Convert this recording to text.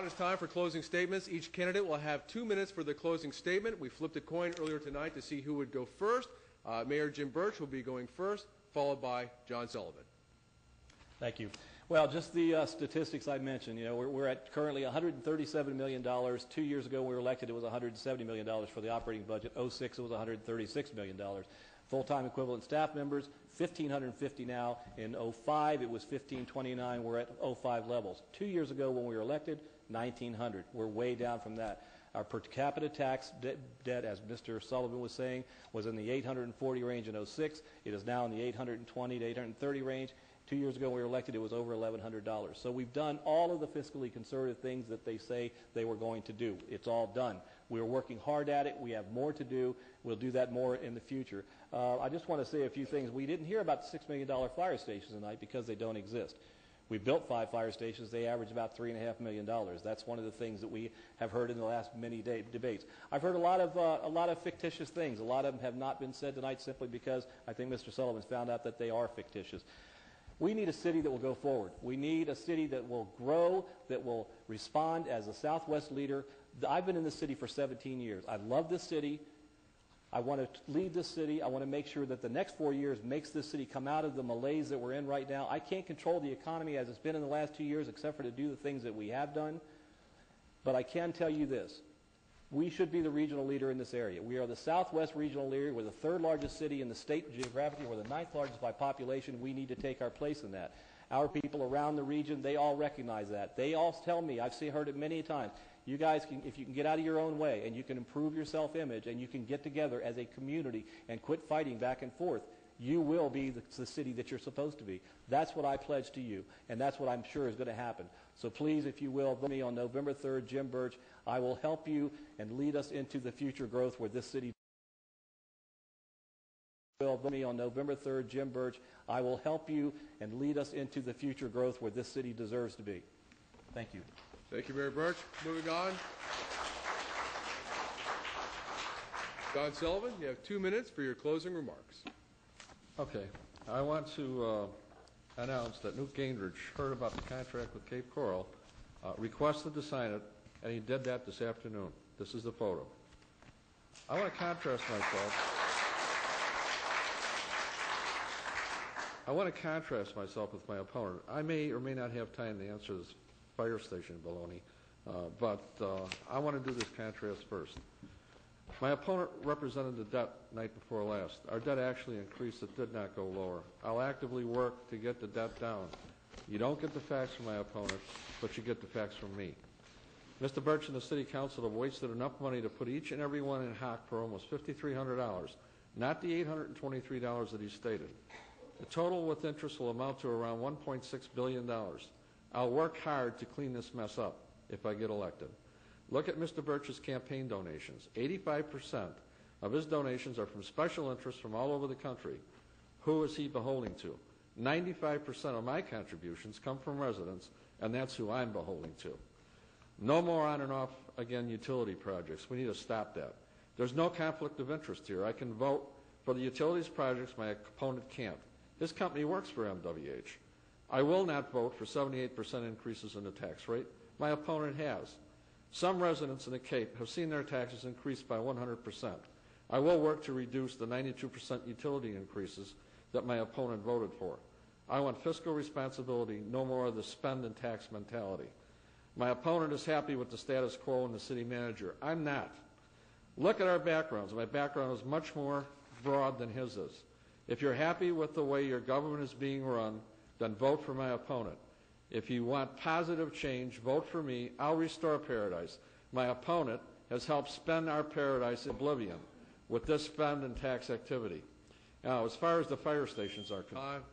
on, it's time for closing statements. Each candidate will have 2 minutes for the closing statement. We flipped a coin earlier tonight to see who would go first. Mayor Jim Burch will be going first, followed by John Sullivan. Thank you. Well, just the statistics I mentioned. You know, we're at currently $137 million. 2 years ago, when we were elected, it was $170 million for the operating budget. 06, it was $136 million. Full-time equivalent staff members, 1,550 now. In 05, it was 1,529. We're at 05 levels. 2 years ago, when we were elected, 1,900. We're way down from that. Our per capita tax debt, as Mr. Sullivan was saying, was in the 840 range in 06. It is now in the 820 to 830 range. 2 years ago when we were elected, it was over $1,100. So we've done all of the fiscally conservative things that they say they were going to do. It's all done. We're working hard at it. We have more to do. We'll do that more in the future. I just want to say a few things. We didn't hear about the $6 million fire stations tonight because they don't exist. We built 5 fire stations. They average about $3.5 million. That's one of the things that we have heard in the last many debates. I've heard a lot of fictitious things. A lot of them have not been said tonight simply because I think Mr. Sullivan's found out that they are fictitious. We need a city that will go forward. We need a city that will grow, that will respond as a Southwest leader. I've been in this city for 17 years. I love this city. I want to lead this city. I want to make sure that the next 4 years makes this city come out of the malaise that we're in right now. I can't control the economy as it's been in the last 2 years except for to do the things that we have done. But I can tell you this. We should be the regional leader in this area. We are the Southwest regional leader. We're the 3rd largest city in the state geographically. We're the 9th largest by population. We need to take our place in that. Our people around the region, they all recognize that. They all tell me, I've heard it many times, you guys, if you can get out of your own way and you can improve your self-image and you can get together as a community and quit fighting back and forth, you will be the city that you're supposed to be. That's what I pledge to you, and that's what I'm sure is going to happen. So please, if you will, vote me on November 3rd, Jim Burch. I will help you and lead us into the future growth where this city vote me on November 3rd, Jim Burch. I will help you and lead us into the future growth where this city deserves to be. Thank you. Thank you, Mayor Burch. Moving on. John Sullivan, you have 2 minutes for your closing remarks. Okay. I want to announce that Newt Gingrich heard about the contract with Cape Coral, requested to sign it, and he did that this afternoon. This is the photo. I want to contrast myself with my opponent. I may or may not have time to answer this fire station baloney, but I want to do this contrast first. My opponent represented the debt night before last. Our debt actually increased. It did not go lower. I'll actively work to get the debt down. You don't get the facts from my opponent, but you get the facts from me. Mr. Burch and the City Council have wasted enough money to put each and every one in hock for almost $5,300, not the $823 that he stated. The total with interest will amount to around $1.6 billion. I'll work hard to clean this mess up if I get elected. Look at Mr. Burch's campaign donations. 85% of his donations are from special interests from all over the country. Who is he beholden to? 95% of my contributions come from residents, and that's who I'm beholden to. No more on and off, again, utility projects. We need to stop that. There's no conflict of interest here. I can vote for the utilities projects. My opponent can't. His company works for MWH. I will not vote for 78% increases in the tax rate. My opponent has. Some residents in the Cape have seen their taxes increase by 100%. I will work to reduce the 92% utility increases that my opponent voted for. I want fiscal responsibility, no more of the spend and tax mentality. My opponent is happy with the status quo and the city manager. I'm not. Look at our backgrounds. My background is much more broad than his is. If you're happy with the way your government is being run, then vote for my opponent. If you want positive change, vote for me. I'll restore paradise. My opponent has helped spend our paradise in oblivion with this spend and tax activity. Now, as far as the fire stations are concerned,